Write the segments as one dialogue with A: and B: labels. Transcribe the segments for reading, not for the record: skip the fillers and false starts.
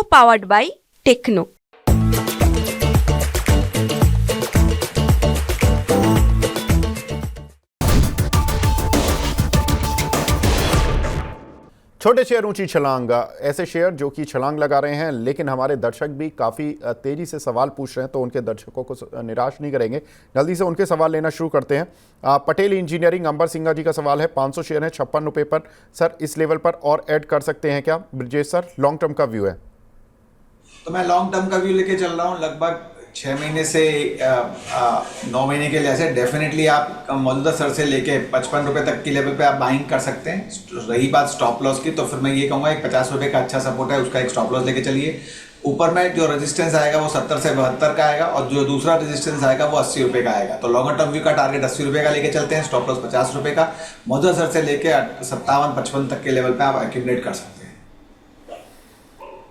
A: co-powered by Techno।
B: छोटे share ऊंची छलांग, ऐसे शेयर जो कि छलांग लगा रहे हैं, लेकिन हमारे दर्शक भी काफ़ी तेज़ी से सवाल पूछ रहे हैं, तो उनके दर्शकों को निराश नहीं करेंगे। जल्दी से उनके सवाल लेना शुरू करते हैं। पटेल इंजीनियरिंग अंबर सिंघा जी का सवाल है, 500 शेयर हैं, 56 रुपये पर। सर, इस लेवल पर और ऐड कर सकते हैं क्या? ब्रजेश सर, लॉन्ग टर्म का व्यू है।
C: तो मैं लॉन्ग टर्म का व्यू लेके चल रहा हूँ, लगभग 6 महीने से 9 महीने के लिए। ऐसे डेफिनेटली आप मौजूदा सर से लेके 55 रुपये तक की लेवल पे आप बाइंग कर सकते हैं। रही बात स्टॉप लॉस की, तो फिर मैं ये कहूँगा एक 50 रुपये का अच्छा सपोर्ट है, उसका एक स्टॉप लॉस लेके चलिए। ऊपर में जो रेजिस्टेंस आएगा वो 70 से 72 का आएगा, और जो दूसरा रेजिस्टेंस आएगा वो 80 रुपये का आएगा। तो लॉन्गर टर्म व्यू का टारगेट 80 रुपये का लेके चलते हैं, स्टॉप लॉस 50 रुपये का। मौजूदा सर से लेके 57-55 तक के लेवल पे आप एक्यूमुलेट कर सकते हैं।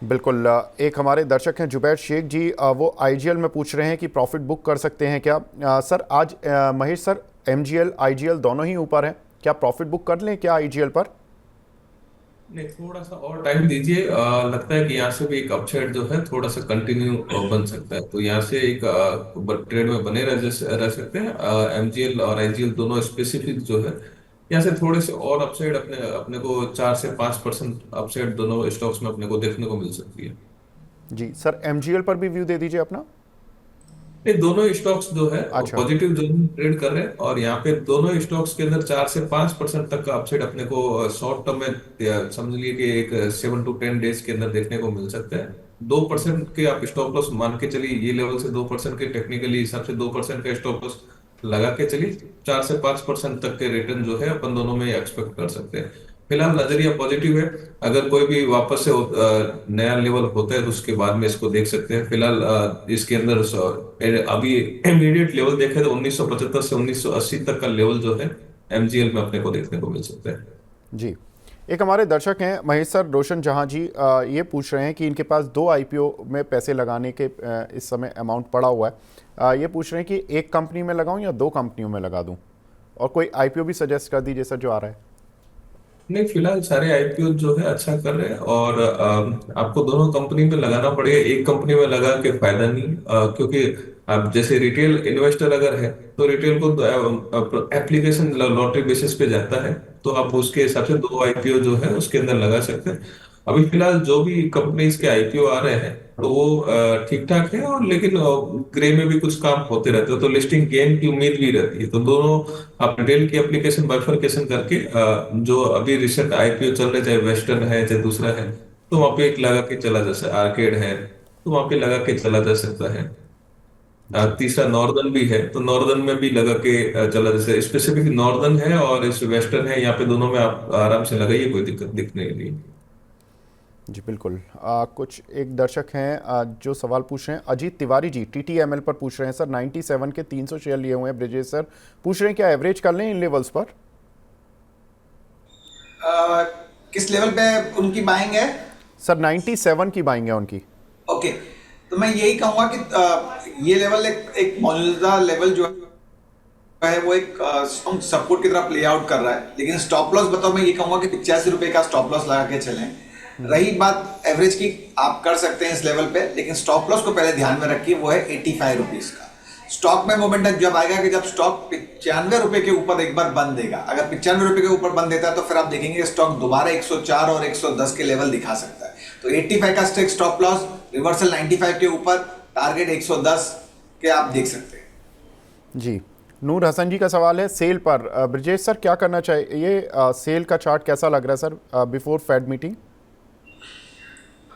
B: बिल्कुल। एक हमारे दर्शक हैं जुबैर शेख जी, वो आईजीएल में पूछ रहे हैं कि प्रॉफिट बुक कर सकते हैं क्या? सर, आज महेश सर, एमजीएल आईजीएल दोनों ही ऊपर हैं, क्या प्रॉफिट बुक कर लें क्या आईजीएल पर?
D: नहीं, थोड़ा सा और टाइम दीजिए। लगता है कि यहाँ से भी एक अपसाइड जो है थोड़ा सा कंटिन्यू बन सकता है, तो यहाँ से एक ट्रेड में बने रह सकते हैं। एमजीएल और आईजीएल दोनों स्पेसिफिक जो है, यहाँ से थोड़े से और अपसाइड अपने अपने को 4 से 5% अपसाइड दोनों स्टॉक्स में अपने को देखने को मिल सकती है।
B: जी सर, एमजीएल पर भी व्यू दे दीजिए अपना।
D: ये दोनों स्टॉक्स जो है
B: अच्छा।
D: पॉजिटिव जोन में ट्रेड कर रहे हैं, और यहाँ पे दोनों स्टॉक्स के अंदर 4 से 5% तक का अपसाइड अपने को शॉर्ट टर्म में समझ लीजिए कि एक 7 to 10 डेज के अंदर देखने को मिल सकता है। 2% के आप स्टॉप लॉस मान के चलिए, ये लेवल से 2% के टेक्निकली हिसाब से 2% का स्टॉप लॉस लगा के चलिए, 4 से 5% तक के रिटर्न जो है अपन दोनों में एक्सपेक्ट कर सकते हैं। फिलहाल नजरिया पॉजिटिव है। अगर कोई भी वापस से नया लेवल होता है तो उसके बाद में इसको देख सकते हैं। फिलहाल इसके अंदर अभी इमीडिएट लेवल देखें तो 1975 से 1980 तक का लेवल जो है एमजीएल में अपने को देखने को मिल सकता है।
B: जी, एक हमारे दर्शक हैं महेश सर, रोशन जहां जी, ये पूछ रहे हैं कि इनके पास 2 आईपीओ में पैसे लगाने के इस समय अमाउंट पड़ा हुआ है। ये पूछ रहे हैं कि एक कंपनी में लगाऊं या 2 कंपनियों में लगा दूं, और कोई आईपीओ भी सजेस्ट कर दीजिए सर जो आ रहा है।
D: नहीं, फिलहाल सारे आईपीओ जो है अच्छा कर रहे हैं, और आपको दोनों कंपनी में लगाना पड़ेगा। एक कंपनी में लगा के फायदा नहीं, क्योंकि आप जैसे रिटेल इन्वेस्टर अगर है तो रिटेल को एप्लीकेशन लॉटरी बेसिस पे जाता है, तो आप उसके हिसाब से 2 आईपीओ जो है उसके अंदर लगा सकते हैं। अभी फिलहाल जो भी कंपनीज के आईपीओ आ रहे हैं तो वो ठीक ठाक है, और लेकिन ग्रे में भी कुछ काम होते रहते हैं, तो लिस्टिंग गेन की उम्मीद भी रहती है। तो दोनों आप रिटेल की एप्लीकेशन बाइफरकेशन करके जो अभी रिसेंट आईपीओ चल रहे, चाहे वेस्टर्न है चाहे दूसरा है, तो वहां पे एक लगा के चला जा सकता, आर्केड है तो वहां पे लगा के चला जा सकता है। तीसरा नॉर्दर्न भी है, तो नॉर्दर्न में भी लगा के चला, जैसे स्पेसिफिक नॉर्दर्न है और इस वेस्टर्न है, यहाँ पे दोनों में आप आराम से लगाइए, कोई दिक्कत दिखने नहीं।
B: जी बिल्कुल। कुछ एक दर्शक हैं जो सवाल पूछ रहे हैं, अजीत तिवारी जी टीटीएमएल पर पूछ रहे हैं, सर 97 के 300 शेयर लिए हुए हैं। ब्रिजेश सर पूछ रहे हैं क्या एवरेज कर लें इन लेवल्स पर?
C: किस लेवल पे उनकी बाइंग है?
B: सर 97 की बाइंग है उनकी।
C: ओके, तो मैं यही कहूँगा कि ये लेवल एक मौजूदा लेवल जो है वो एक सपोर्ट की तरह प्ले आउट कर रहा है, लेकिन स्टॉप लॉस बताओ, मैं ये कहूँगा कि 85 रुपये का स्टॉप लॉस लगा के चलें। रही बात एवरेज की, आप कर सकते हैं इस लेवल पे, लेकिन स्टॉप लॉस को पहले ध्यान में रखिए, वो है 85 रुपीज़ का। स्टॉक में मोमेंटम जब आएगा कि जब स्टॉक 95 रुपये के ऊपर एक बार बंद देगा। अगर 95 रुपये के ऊपर बंद देता है तो फिर आप देखेंगे स्टॉक दोबारा 104 और 110 के लेवल दिखा सकता है। तो 85 का स्टेक स्टॉप लॉस, रिवर्सल 95 के ऊपर, टारगेट 110 के आप देख सकते हैं।
B: जी, नूर हसन जी का सवाल है सेल पर। ब्रिजेश सर क्या करना चाहिए? सेल का चार्ट कैसा लग रहा है सर बिफोर फेड मीटिंग?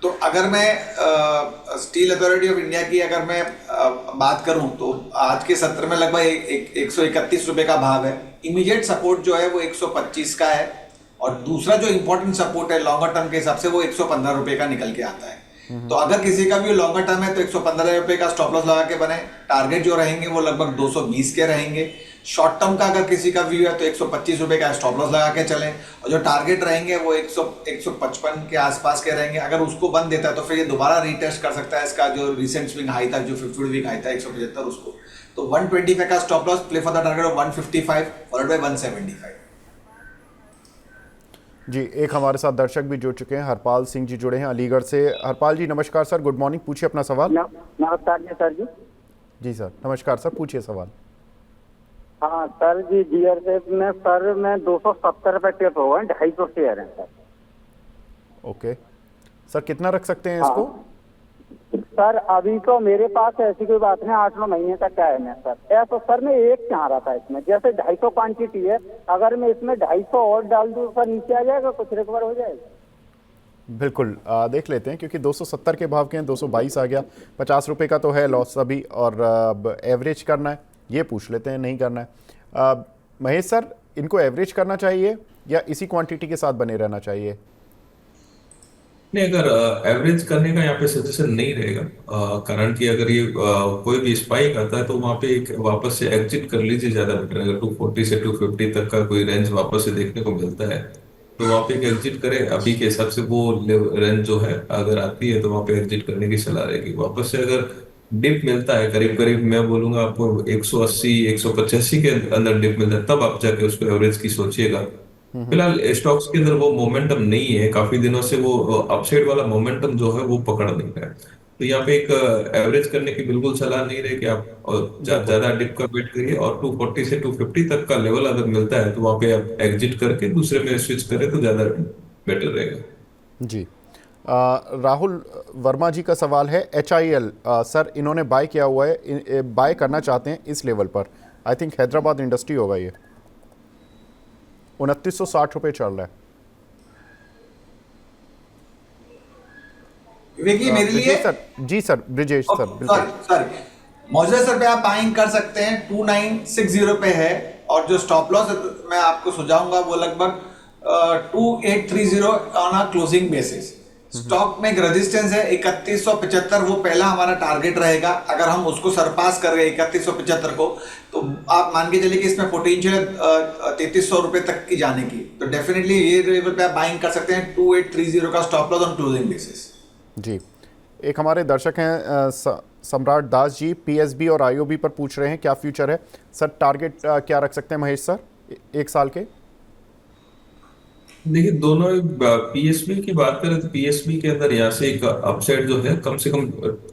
C: तो अगर मैं स्टील अथॉरिटी ऑफ इंडिया की अगर मैं बात करूं तो आज के सत्र में लगभग 131 रुपये का भाव है। इमीडिएट सपोर्ट जो है वो 125 का है, और दूसरा जो इंपॉर्टेंट सपोर्ट है लॉन्गर टर्म के हिसाब से वो 115 रुपये का निकल के आता है। तो अगर किसी का भी लॉन्गर टर्म है तो 115 रुपये का स्टॉप लॉस लगा के बने। टारगेट जो रहेंगे वो लगभग 220 के रहेंगे। शॉर्ट टर्म का अगर किसी का व्यू है तो 125 रुपये का स्टॉप लॉस लगा के चलें, और जो टारगेट रहेंगे वो 155 के आसपास के रहेंगे। अगर उसको बंद देता है तो फिर ये दोबारा रीटेस्ट कर सकता है इसका जो रिसेंट स्विंग हाई था, जो 50 वीक हाई था 175 उसको। तो 125 का stop loss, play for the target of 155 followed by 175।
B: जी, एक हमारे साथ दर्शक भी जुड़ चुके हैं, हरपाल सिंह जी जुड़े हैं अलीगढ़ से। हरपाल जी नमस्कार सर, गुड मॉर्निंग, पूछिए अपना सवाल।
E: नमस्कार जी सर जी।
B: जी सर नमस्कार सर, पूछिए सवाल।
E: हाँ सर जी, डीआरएफ में सर मैं 270 रुपए टिप हो गए, 250 शेयर है सर।
B: ओके सर, कितना रख सकते हैं
E: हाँ।
B: इसको?
E: सर अभी तो मेरे पास ऐसी कोई बात नहीं, 8-9 महीने तक का है मैं सर। तो सर मैं एक चाह रहा था इसमें, जैसे 250 क्वांटिटी है, अगर मैं इसमें 250 और डाल दूँ सर नीचे आ जाएगा, कुछ रिकवर हो जाएगा?
B: बिल्कुल देख लेते हैं, क्योंकि 270 के भाव के हैं, 222 आ गया, 50 रुपये का तो है लॉस अभी, और अब एवरेज करना है, ये पूछ लेते हैं, नहीं करना है। महेश सर, इनको एवरेज करना चाहिए या इसी क्वांटिटी के साथ बने रहना चाहिए?
D: नहीं, अगर एवरेज करने का यहाँ पे सजेशन नहीं रहेगा, कारण कि अगर ये कोई भी स्पाइक आता है तो वहाँ पे एक वापस से एग्जिट कर लीजिए, ज्यादा बेटर। अगर 240 से 250 तक का कोई रेंज वापस से देखने को मिलता है तो वहाँ पे एक एग्जिट करें। अभी के हिसाब से वो रेंज जो है अगर आती है तो वहाँ पे एग्जिट करने की सलाह रहेगी। वापस से अगर डिप मिलता है, करीब करीब मैं बोलूंगा आपको 180 185 के अंदर डिप मिलता है, तब आप जाके उसको एवरेज की सोचिएगा। फिलहाल स्टॉक्स के अंदर वो मोमेंटम नहीं है, काफी दिनों से वो अपसाइड वाला मोमेंटम जो है वो पकड़ नहीं रहा है। तो यहाँ पे एक एवरेज करने की बिल्कुल सलाह नहीं रहे कि आप ज्यादा डिप का वेट करिए, और 240 से 250 तक का लेवल अगर मिलता है तो वहां पे आप एग्जिट करके दूसरे में स्विच करें तो ज्यादा बेटर रहेगा।
B: जी, राहुल वर्मा जी का सवाल है, HIL सर इन्होंने बाय किया हुआ है, बाय करना चाहते हैं इस लेवल पर, आई थिंक हैदराबाद इंडस्ट्री होगा ये, 2960 रुपये चल रहा है।
C: विवेकी मेरे लिए
B: ब्रिजेश सर, जी सर, ब्रिजेश सर बिल्कुल।
C: सॉरी, मौजूदा सर पे आप बाइंग कर सकते हैं, 2960 पे है, और जो स्टॉप लॉस मैं आपको सुझाऊंगा वो लगभग 2830 on a closing basis. Stock में एक रेजिस्टेंस है 3175, वो पहला हमारा टारगेट रहेगा। अगर हम उसको सरपास कर गए 3175 को, तो आप मान के चलिए कि इसमें पोटेंशियल है 3300 रुपए तक की जाने की। तो डेफिनेटली ये लेवल पे आप बाइंग कर सकते हैं, 2830 का stop loss on closing basis.
B: जी, एक हमारे दर्शक हैं सम्राट दास जी, PSB और IOB पर पूछ रहे हैं क्या फ्यूचर है सर, टारगेट क्या रख सकते हैं महेश सर एक साल के?
D: देखिए, दोनों PSB की बात करें तो PSB के अंदर यहाँ से एक अपसाइड जो है कम से कम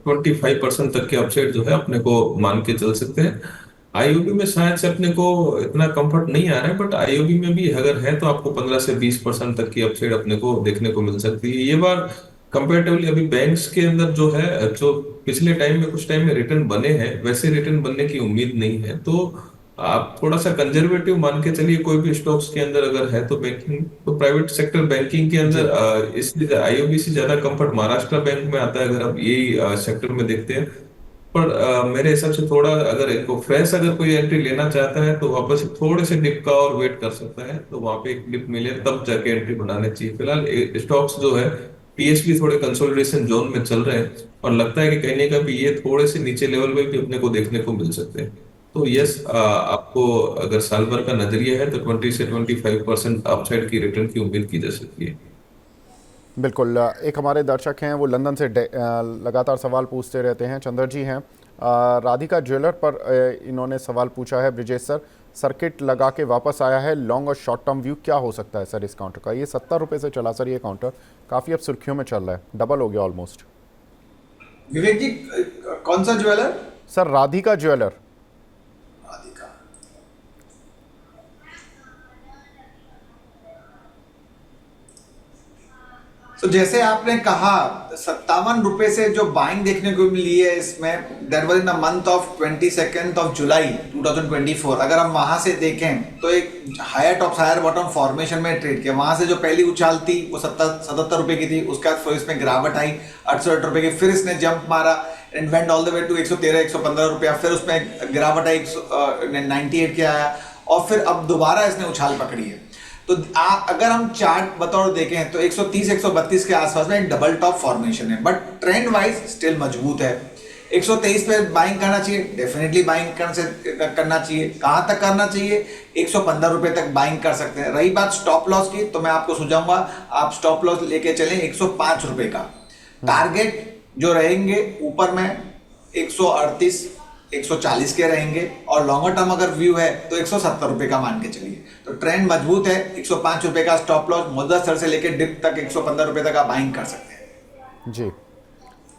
D: 25% तक के अपसाइड जो है अपने को मान के चल सकते हैं। IOB में शायद से अपने को इतना कंफर्ट नहीं आ रहा है, बट IOB में भी अगर है तो आपको 15 से 20% तक की अपसाइड अपने को देखने को मिल सकती है। ये बार कंपेरेटिवली अभी बैंक्स के अंदर जो है, जो पिछले टाइम में कुछ टाइम में रिटर्न बने हैं, वैसे रिटर्न बनने की उम्मीद नहीं है। तो आप थोड़ा सा कंजर्वेटिव मान के चलिए, कोई भी स्टॉक्स के अंदर अगर है तो बैंकिंग, तो प्राइवेट सेक्टर बैंकिंग के अंदर इसलिए IOB से ज्यादा कंफर्ट महाराष्ट्र बैंक में आता है, अगर आप यही सेक्टर में देखते हैं। पर मेरे हिसाब से थोड़ा अगर इनको फ्रेश अगर कोई एंट्री लेना चाहता है तो वापस थोड़े से डिप का और वेट कर सकता है, तो वहां पे एक डिप मिले तब जाके एंट्री बनाने चाहिए। फिलहाल स्टॉक्स जो है PSB थोड़े कंसोलिडेशन जोन में चल रहे हैं, और लगता है कि कहीं ना कहीं ये थोड़े से नीचे लेवल में भी अपने को देखने को मिल सकते हैं। तो यस, आपको अगर साल भर का नजरिया है तो 20 से 25% अपसाइड की रिटर्न की उम्मीद की जा सकती है।
B: बिल्कुल, एक हमारे दर्शक हैं वो लंदन से लगातार सवाल पूछते रहते हैं, चंद्र जी हैं, राधिका ज्वेलर पर इन्होंने सवाल पूछा है, ब्रिजेश सर सर्किट लगा के वापस आया है, लॉन्ग और शॉर्ट टर्म व्यू क्या हो सकता है सर इस काउंटर का? ये 70 रुपये से चला सर, ये काउंटर काफ़ी अब सुर्खियों में चल रहा है, डबल हो गया ऑलमोस्ट।
C: विवेक जी, कौन सा jeweller?
B: Sir Radhika jeweller.
C: Radhika, तो जैसे आपने कहा 57 रुपए से जो बाइंग देखने को मिली है इसमें, that was in the month of 22 of July 2024। अगर हम वहां से देखें तो एक higher top higher bottom formation में ट्रेड किया। वहां से जो पहली उछाल थी वो 77 रुपए की थी, उसके बाद फिर इसमें गिरावट आई 68 रुपए की, फिर इसने जंप मारा and went all the way to 113 115 रुपया, फिर उसमें गिरावट आई 98 के आया, और फिर अब दोबारा इसने उछाल पकड़ी है। तो अगर हम चार्ट बतौर देखें तो 130 132 के आसपास में एक डबल टॉप फॉर्मेशन है, बट ट्रेंड वाइज स्टिल मजबूत है। 123 पे बाइंग करना चाहिए, डेफिनेटली बाइंग करना चाहिए। कहां तक करना चाहिए? 115 रुपए तक बाइंग कर सकते हैं। रही बात स्टॉप लॉस की, तो मैं आपको सुझाऊंगा आप स्टॉप लॉस लेके चलें 105 रुपए का। टारगेट जो रहेंगे ऊपर में 138 140 के रहेंगे, और लॉन्गर टर्म अगर व्यू है तो 170 रुपए का मान के चलिए। तो ट्रेंड मजबूत है, 105 रुपए का स्टॉप लॉस, मौजूदा स्तर से लेकर डिप तक 115 रुपए तक आप बाइंग कर सकते हैं।
B: जी।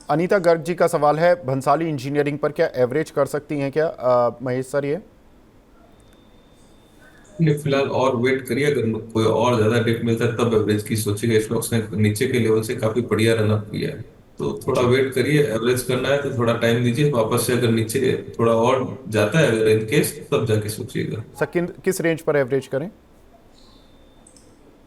B: अनीता गर्ग जी का सवाल है, भंसाली इंजीनियरिंग पर क्या एवरेज कर सकती हैं क्या महेश सर ये?
D: ये फिलहाल और वेट करिए, अगर कोई और ज्यादा डिप मिलता है तब एवरेज की सोचिएगा। स्टॉक्स ने नीचे के लेवल से काफी बढ़िया रन अप किया है, तो थोड़ा
B: जी
D: वेट करिए। एवरेज करना है तो थोड़ा टाइम दीजिए, वापस से अगर नीचे थोड़ा और जाता है अगर इन केस, तब जाके सोचिएगा।
B: सर, किस रेंज पर एवरेज करें?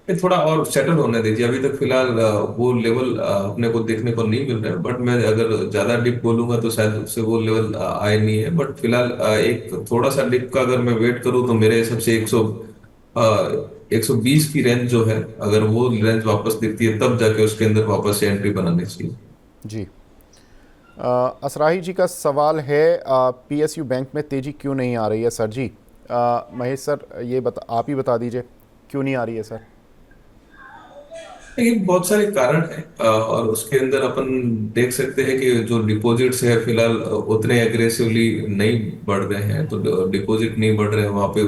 D: ये थोड़ा और सेटल होने दीजिए। अभी तक फिलहाल वो लेवल अपने को देखने को नहीं मिल रहा है, बट मैं अगर ज्यादा डिप बोलूंगा तो शायद उससे वो लेवल आए नहीं है। बट फिलहाल एक थोड़ा सा डिप का अगर मैं वेट करूँ तो मेरे हिसाब से 120 की रेंज जो है, अगर वो रेंज वापस दिखती है तब जाके उसके अंदर वापस से एंट्री बनानी चाहिए।
B: जी। असराही जी का सवाल है, पीएसयू बैंक में तेजी क्यों नहीं आ रही है सर जी? महेश सर, ये आप ही बता दीजिए क्यों नहीं आ रही है सर?
D: ये बहुत सारे कारण हैं, और उसके अंदर अपन देख सकते हैं कि जो डिपॉजिट्स है फिलहाल उतने एग्रेसिवली नहीं बढ़ रहे हैं। तो डिपॉजिट नहीं बढ़ रहे हैं वहां पे,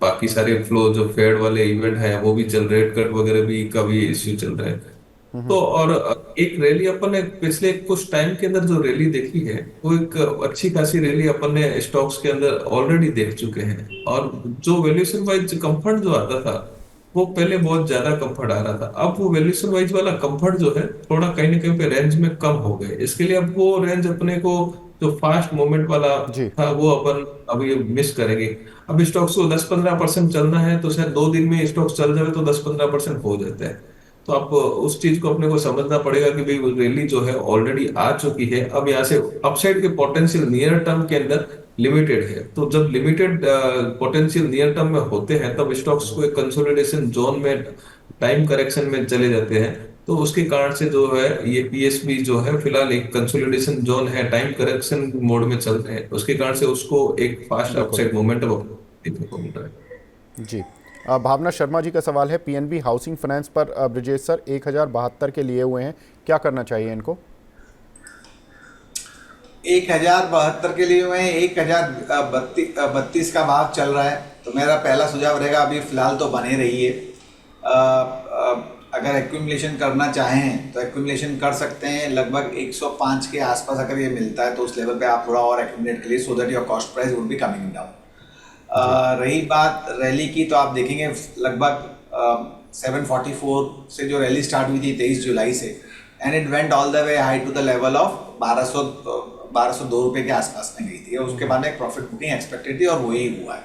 D: बाकी सारे फ्लो जो फेड वाले इवेंट हैं वो भी चल रहे हैं, कट वगैरह भी का भी इश्यू चल रहा है। तो और एक रैली अपन ने पिछले कुछ टाइम के अंदर जो रैली देखी है, वो एक अच्छी खासी रैली अपन ने स्टॉक्स के अंदर ऑलरेडी देख चुके हैं। और जो वैल्यूएशन वाइज कंफर्ट जो आता था, वो पहले बहुत ज्यादा कंफर्ट आ रहा था। अब वो वैल्यूएशन वाइज वाला कंफर्ट जो है थोड़ा कहीं ना कहीं पे रेंज में कम हो गए। इसके लिए अब वो रेंज अपने को जो फास्ट मूवमेंट वाला
B: जी
D: था वो अपन अभी मिस करेंगे। अब स्टॉक्स को 10-15% चलना है तो शायद 2 दिन में स्टॉक्स चल जाए तो 10-15% हो जाता है। तो आप उस चीज को अपने को समझना पड़ेगा कि भाई वो रैली जो है ऑलरेडी आ चुकी है। अब यहाँ से अपसाइड के पोटेंशियल नियर टर्म के अंदर लिमिटेड है। तो जब लिमिटेड पोटेंशियल नियर टर्म में होते हैं तब स्टॉक्स को एक कंसोलिडेशन जोन में, टाइम करेक्शन में चले जाते हैं। तो उसके कारण से जो है ये पीएसबी जो है फिलहाल एक कंसोलिडेशन जोन है, टाइम करेक्शन मोड में चल रहे हैं। उसके कारण से उसको एक फास्ट
B: बिल्कुल।
D: अपसाइड मोमेंटम देखने को मिल रहा है।
B: जी। भावना शर्मा जी का सवाल है, पीएनबी हाउसिंग फाइनेंस पर ब्रिजेश सर 1072 के लिए हुए हैं, क्या करना चाहिए इनको?
C: 1072 के लिए हुए हैं, 1032 का भाव चल रहा है। तो मेरा पहला सुझाव रहेगा अभी फिलहाल तो बने रहिए। अगर एक्यूमुलेशन करना चाहें तो एक्यूमुलेशन कर सकते हैं। लगभग 105 के आसपास अगर ये मिलता है तो उस लेवल पे आप थोड़ा और एक्यूमुलेट करिए, so that your cost price would be coming down. रही बात रैली की, तो आप देखेंगे लगभग 744 से जो रैली स्टार्ट हुई थी 23 जुलाई से, and it went all the way high to the level of 1202 रुपए के आसपास में गई थी। उसके बाद एक प्रॉफिट बुकिंग एक्सपेक्टेड थी और वही हुआ है।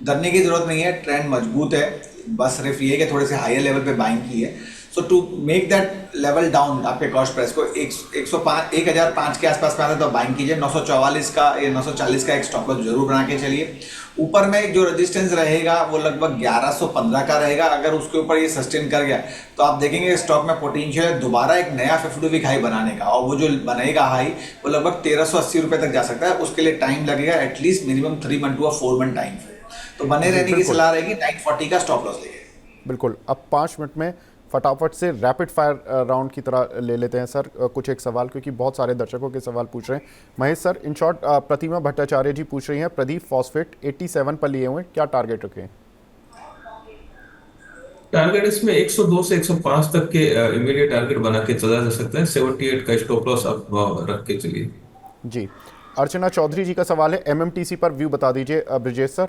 C: डरने की जरूरत नहीं है, ट्रेंड मजबूत है, बस सिर्फ ये कि थोड़े से हायर लेवल पे बाइंग की है। So to make that level down आपके कॉस्ट प्राइस को 1005 के आसपास में आता है तो बाइंग कीजिए। 944 का या 940 का एक स्टॉप लॉस जरूर बना के चलिए। ऊपर में जो रेजिस्टेंस रहेगा वो लगभग 1115 का रहेगा। अगर उसके ऊपर ये सस्टेन कर गया तो आप देखेंगे स्टॉक में पोटेंशियल है दोबारा एक नया 52 वीक हाई बनाने का, और वो जो बनेगा हाई वो लगभग 1380 रुपए तक जा सकता है। उसके लिए टाइम लगेगा at least minimum 3 month to 4 month time frame. तो बने रहने की सलाह रहेगी, 940 का स्टॉप लॉस लेंगे।
B: बिल्कुल। अब 5 मिनट में फटाफट से रैपिड फायर राउंड की तरह ले लेते हैं सर कुछ एक सवाल, क्योंकि बहुत सारे दर्शकों के सवाल पूछ रहे हैं। महेश सर, इन शॉर्ट प्रतिमा भट्टाचार्य जी पूछ रही हैं, प्रदीप फॉस्फेट 87 पर लिए हुए, क्या टारगेट रखें?
D: टारगेट इसमें 102 से 105 तक के इमीडिएट टारगेट बना के चला जा सकता है। 78 का स्टॉप लॉस आप रख के चलिए।
B: जी। अर्चना चौधरी जी का सवाल है, एमएमटीसी पर व्यू बता दीजिए ब्रिजेश सर।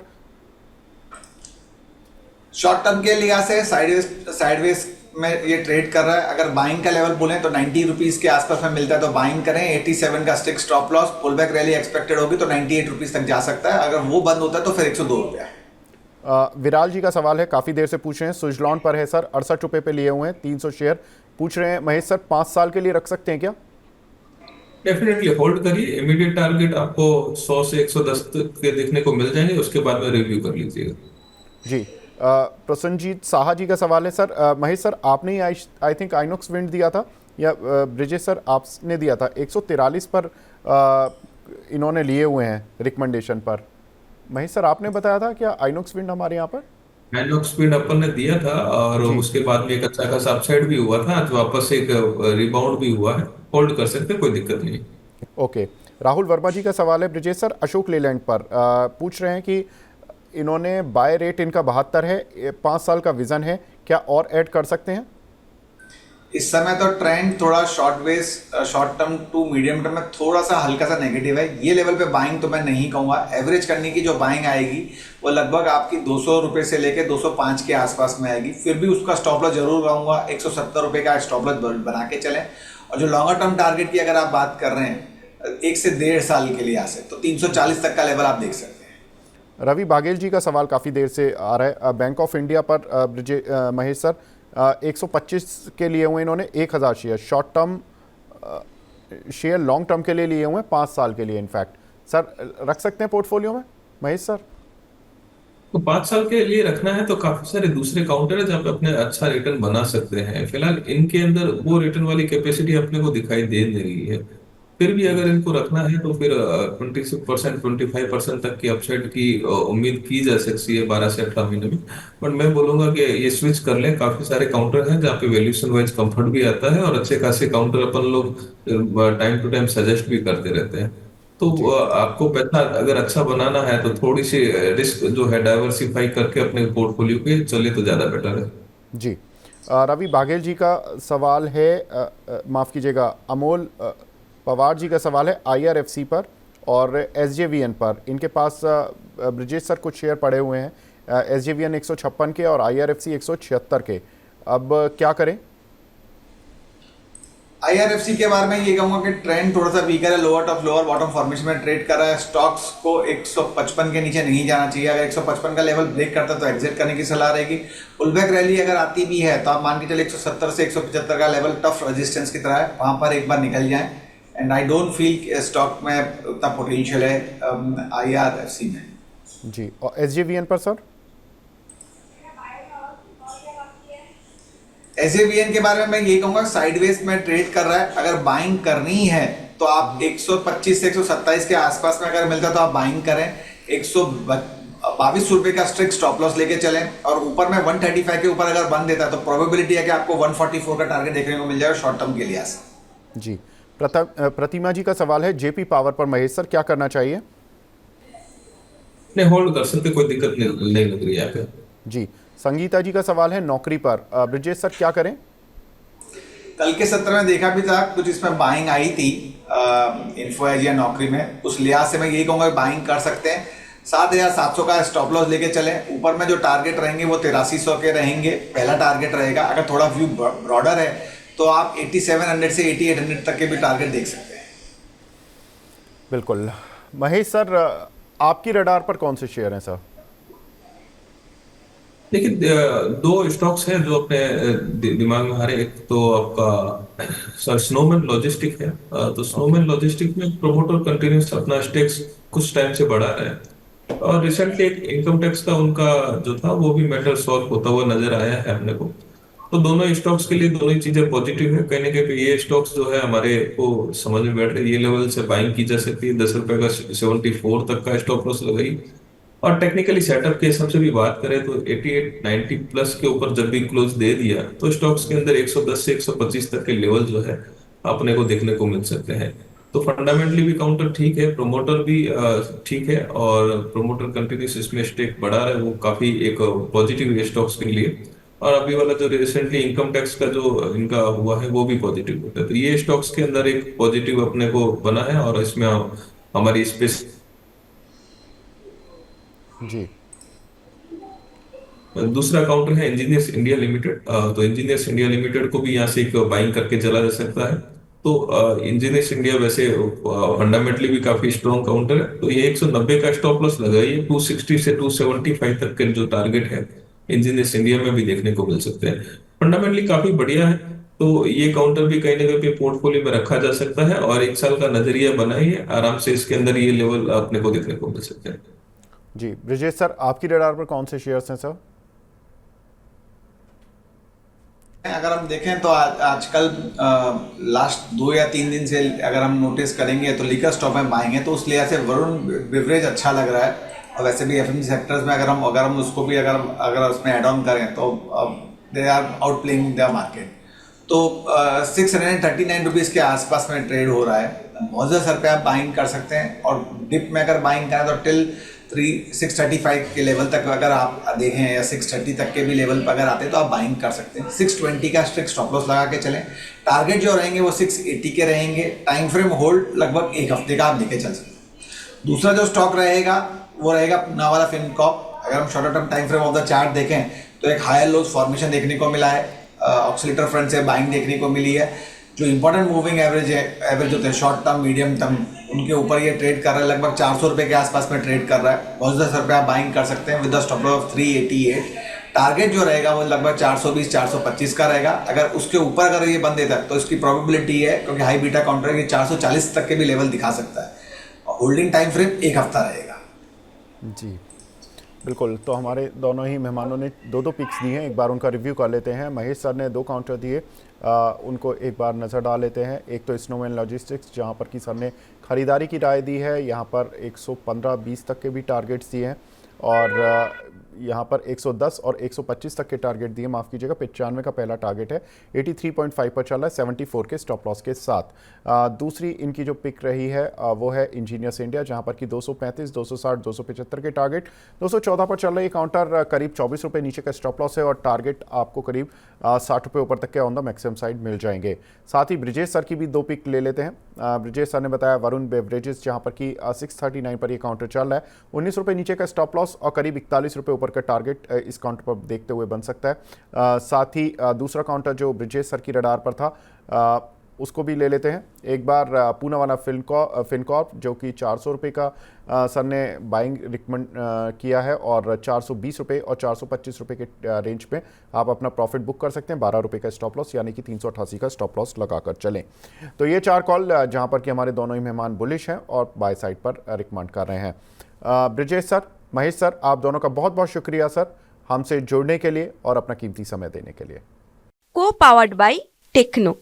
C: शॉर्ट टर्म के लिहाज से साइडवेज में ये ट्रेड कर रहा है। अगर बाइंग का लेवल बोलें तो 90 रुपीज के आसपास में मिलता है तो बाइंग करें। 87 का stick stop loss, pull back rally expected होगी तो 98 रुपीज तक जा सकता है। अगर वो बंद होता है तो फिर 102 रुपया है।
B: विराल जी का सवाल है, काफ़ी देर से पूछ रहे हैं, सुजलॉन पर है सर, 68 रुपये पे लिए हुए हैं, 300 शेयर। पूछ रहे हैं महेश सर 5 साल के लिए रख सकते हैं क्या?
D: डेफिनेटली होल्ड करिए। इमीडिएट टारगेट आपको 100 से 110 के देखने को मिल जाएंगे, उसके बाद में रिव्यू कर लीजिएगा।
B: जी। प्रसन्नजीत साहा जी का सवाल है सर, महेश सर आपने ही आई थिंक आइनॉक्स विंड दिया था या ब्रिजेश सर आपने दिया था, 143 पर इन्होंने लिए हुए हैं रिकमेंडेशन पर। महेश सर आपने बताया था क्या आइनॉक्स विंड हमारे यहाँ पर?
D: आइनॉक्स विंड अपन ने दिया था और
B: जी।
D: उसके बाद में एक अच्छा खासा अपसाइड भी हुआ था। आज वापस एक रिबाउंड भी हुआ है, होल्ड कर सकते हैं, कोई दिक्कत नहीं।
B: ओके। राहुल वर्मा जी का सवाल है ब्रिजेश सर अशोक लेलैंड पर, पूछ रहे हैं कि इन्होंने बाय रेट इनका 72 है, 5 साल का विजन है, क्या और ऐड कर सकते हैं?
C: इस समय तो ट्रेंड थोड़ा short term to medium term में थोड़ा सा हल्का सा नेगेटिव है। ये लेवल पे बाइंग तो मैं नहीं कहूँगा। एवरेज करने की जो बाइंग आएगी वो लगभग आपकी 200 रुपये से लेके 205 के आसपास में आएगी। फिर भी उसका स्टॉप लॉस जरूर कहूँगा 170 रुपये का स्टॉप लॉस बना के चलें। और जो लॉन्गर टर्म टारगेट की अगर आप बात कर रहे हैं 1 से 1.5 साल के लिए आ सकते तो 340 तक का लेवल आप देख सकते हैं।
B: रवि बाघेल जी का सवाल काफ़ी देर से आ रहा है बैंक ऑफ इंडिया पर, महेश सर 125 के लिए हुए इन्होंने 1000 share, short term share long term के लिए लिए हुए हैं 5 साल के लिए। इनफैक्ट सर रख सकते हैं पोर्टफोलियो में महेश सर?
D: तो 5 साल के लिए रखना है तो काफी सारे दूसरे काउंटर है जहाँ पे अपने अच्छा रिटर्न बना सकते हैं। फिलहाल इनके अंदर वो रिटर्न वाली कैपेसिटी अपने को दिखाई दे नहीं रही है। फिर भी अगर इनको रखना है तो फिर 26% 25% तक की अपसाइड की उम्मीद की जा सकती है 12 से 18 महीने में। बट मैं बोलूंगा कि ये स्विच कर लें। काफी सारे काउंटर हैं जहाँ पे वैल्यूएशन वाइज कंफर्ट भी आता है और अच्छे खासे काउंटर अपन लोग टाइम टू टाइम सजेस्ट भी करते रहते हैं। तो
B: जी
D: आपको पैसा अगर अच्छा बनाना है तो थोड़ी सी रिस्क जो है डाइवर्सिफाई करके अपने पोर्टफोलियो पे चले तो ज्यादा बेटर है।
B: जी रवि बाघेल जी का सवाल है, माफ़ कीजिएगा अमोल पवार जी का सवाल है IRFC पर और SJVN पर। इनके पास ब्रिजेश सर कुछ शेयर पड़े हुए हैं, SJVN 156 के और IRFC 176 के। अब क्या करें?
C: IRFC के बारे में ये कहूंगा कि ट्रेंड थोड़ा सा वीकर है, lower top lower bottom formation में ट्रेड कर रहा है। स्टॉक्स को 155 के नीचे नहीं जाना चाहिए। अगर 155 का लेवल ब्रेक करता है तो एग्जिट करने की सलाह रहेगी। पुलबैक रैली अगर आती भी है तो आप मान के चले 170 से 175 का लेवल टफ रेजिस्टेंस की तरह है, वहां पर एक बार निकल जाएं। And I don't feel stock में उतना पोटेंशियल है IRFC में।
B: जी और SJVN पर सर?
C: SJVN के बारे में मैं ये कहूंगा साइडवेज में ट्रेड कर रहा है। अगर बाइंग करनी है तो आप 125 से 127 के आसपास में अगर मिलता है तो आप बाइंग करें। 122 रुपए का स्ट्रिक्ट स्टॉप लॉस लेके चलें और ऊपर में 135 के ऊपर अगर बंद देता है तो प्रोबेबिलिटी है कि आपको 144 का टारगेट देखने को मिल जाएगा शॉर्ट टर्म के लिए।
B: जी प्रतिमा जी का सवाल है JP पावर पर, महेश सर क्या करना चाहिए?
D: नहीं, होल्ड कर सकते, कोई दिक्कत नहीं लग रही है यहाँ पे।
B: जी संगीता जी का सवाल है नौकरी पर, ब्रिजेश सर क्या करें?
C: कल के सत्र में देखा भी था कुछ इसमें बाइंग आई थी इन्फो एज या नौकरी में। उस लिहाज से मैं यही कहूंगा बाइंग कर सकते हैं। 7700 का स्टॉप लॉस लेके चले। ऊपर में जो टारगेट रहेंगे वो 8300 के रहेंगे, पहला टारगेट रहेगा। अगर थोड़ा व्यू ब्रॉडर है तो आप 8700 से 8800 तक के भी टारगेट देख सकते हैं।
B: बिल्कुल। महेश सर आपकी रडार पर कौन से शेयर हैं सर?
D: देखिए, दो स्टॉक्स हैं जो अपने दिमाग में आ रहे हैं। एक तो आपका सर स्नोमैन लॉजिस्टिक है। तो स्नोमैन लॉजिस्टिक में प्रोमोटर कंटिन्यूस अपना स्टेक्स कुछ टाइम से बढ़ा रहे हैं और रिसेंटली एक इनकम टैक्स का उनका जो था वो भी मैटर सॉल्व होता हुआ नजर आया है अपने को। तो दोनों स्टॉक्स के लिए दोनों ही चीजें पॉजिटिव है। कहीं ना कहीं ये स्टॉक्स जो है हमारे को समझ में बैठ रहे, ये लेवल से बाइंग की जा सकती है। 10 रुपए का 74 तक का स्टॉप लॉस लगाई। और टेक्निकली सेटअप के हिसाब से भी बात करें तो 88 90 प्लस के ऊपर जब भी क्लोज दे दिया तो स्टॉक्स के अंदर 110 से 125 तक के लेवल जो है अपने को देखने को मिल सकते हैं। तो फंडामेंटली भी काउंटर ठीक है, प्रोमोटर भी ठीक है और प्रोमोटर कंटिन्यूस इसमें स्टेक बढ़ा रहा है, वो काफी एक पॉजिटिव है स्टॉक्स के लिए। और अभी वाला जो रिसेंटली इनकम टैक्स का जो इनका हुआ है वो भी पॉजिटिव होता है। तो ये स्टॉक्स के अंदर एक पॉजिटिव अपने को बना है और इसमें हमारी स्पेस।
B: जी
D: दूसरा काउंटर है इंजीनियर्स इंडिया लिमिटेड। तो इंजीनियर्स इंडिया लिमिटेड को भी यहाँ से एक बाइंग करके चला जा सकता है। तो इंजीनियर्स इंडिया वैसे फंडामेंटली भी काफी स्ट्रॉन्ग काउंटर है। तो ये 190 का स्टॉप लॉस लगाइए। 260 से 275 तक के जो टारगेट है इंजीनियर्स इंडिया में भी देखने को मिल सकते हैं। फंडामेंटली काफी बढ़िया है। तो ये काउंटर भी कहीं ना कहीं पोर्टफोलियो में रखा जा सकता है और 1 साल का नजरिया बनाइए आराम से। इसके अंदर ये लेवल अपने को देखने को मिल सकते हैं।
B: जी ब्रिजेश सर आपकी रडार पर कौन से शेयर्स हैं सर?
C: अगर हम देखें तो आजकल लास्ट 2 या 3 दिन से अगर हम नोटिस करेंगे तो लिकर स्टॉक में बाइंग है। तो उस लिहाज से वरुण बिवरेज अच्छा लग रहा है। और वैसे भी FMCG सेक्टर्स में अगर हम उसको भी अगर उसमें एड ऑन करें तो they are out playing the market. तो 639 रुपीज़ के आसपास में ट्रेड हो रहा है। बहुत ज़्यादा सर पे आप बाइंग कर सकते हैं, और डिप में अगर बाइंग करें तो टिल 635 के लेवल तक अगर आप देखें, या 630 तक के भी लेवल पर अगर आते हैं तो आप बाइंग कर सकते हैं। 620 का स्ट्रिक्ट स्टॉप लॉस लगा के चलें। टारगेट जो रहेंगे वो 680 के रहेंगे। टाइम फ्रेम होल्ड लगभग एक हफ्ते का आप लेके चल सकते हैं। दूसरा जो स्टॉक रहेगा वो रहेगा पूना वाला फिनकॉर्प। अगर हम shorter term time frame of the chart देखें तो एक हायर लोज फॉर्मेशन देखने को मिला है, ऑक्सीलेटर फ्रंट से बाइंग देखने को मिली है। जो इंपॉर्टेंट मूविंग एवरेज है, एवरेज होते हैं शॉर्ट टर्म मीडियम टर्म, उनके ऊपर ये ट्रेड कर रहा है, लगभग 400 रुपये के आसपास में ट्रेड कर रहा है। बहुत ज़्यादा सर पे आप बाइंग कर सकते हैं with the stop loss of 388। Target जो रहेगा वो लगभग 420-425 का रहेगा। अगर उसके ऊपर अगर ये बंद देता है तो इसकी प्रोबेबिलिटी है, क्योंकि हाई बीटा काउंटर है, कि 440 तक के भी लेवल दिखा सकता है। होल्डिंग टाइम फ्रेम एक हफ्ता रहेगा।
B: जी बिल्कुल। तो हमारे दोनों ही मेहमानों ने दो पिक्स दिए हैं, एक बार उनका रिव्यू कर लेते हैं। महेश सर ने 2 काउंटर दिए, उनको एक बार नज़र डाल लेते हैं। एक तो स्नोमैन लॉजिस्टिक्स, जहां पर कि सर ने खरीदारी की राय दी है। यहां पर 115-20 तक के भी टारगेट्स दिए हैं, और यहाँ पर 110 और 125 तक के टारगेट दिए, माफ़ कीजिएगा 95 का पहला टारगेट है। 83.5 पर चल रहा है 74 के स्टॉप लॉस के साथ। दूसरी इनकी जो पिक रही है वो है इंजीनियर्स इंडिया, जहाँ पर कि 235, 260, 275 के टारगेट। 214 पर चल रही है काउंटर, करीब 24 रुपये नीचे का स्टॉप लॉस है, और टारगेट आपको करीब 60 रुपये ऊपर तक के ऑन द मैक्सिमम साइड मिल जाएंगे। साथ ही ब्रिजेश सर की भी 2 पिक ले लेते हैं। ब्रिजेश सर ने बताया वरुण बेवरेजेस, जहाँ पर कि 639 पर ये काउंटर चल रहा है, 19 रुपये नीचे का स्टॉप लॉस और करीब 41 रुपये ऊपर का टारगेट इस काउंटर पर देखते हुए बन सकता है। साथ ही दूसरा काउंटर जो ब्रिजेश सर की रडार पर था, उसको भी ले लेते हैं एक बार। पूना वाला फिनकॉर्प जो कि 400 रुपये का सर ने बाइंग रिकमेंड किया है, और 420 रुपये और 425 रुपये के रेंज में आप अपना प्रॉफिट बुक कर सकते हैं। 12 रुपये का स्टॉप लॉस, यानी कि 388 का स्टॉप लॉस लगाकर चलें। तो ये 4 कॉल जहां पर कि हमारे दोनों ही मेहमान बुलिश हैं और बाय साइड पर रिकमेंड कर रहे हैं। ब्रिजेश सर, महेश सर, आप दोनों का बहुत बहुत शुक्रिया सर, हमसे जुड़ने के लिए और अपना कीमती समय देने के लिए।
A: को पावर्ड बाय टेक्नो।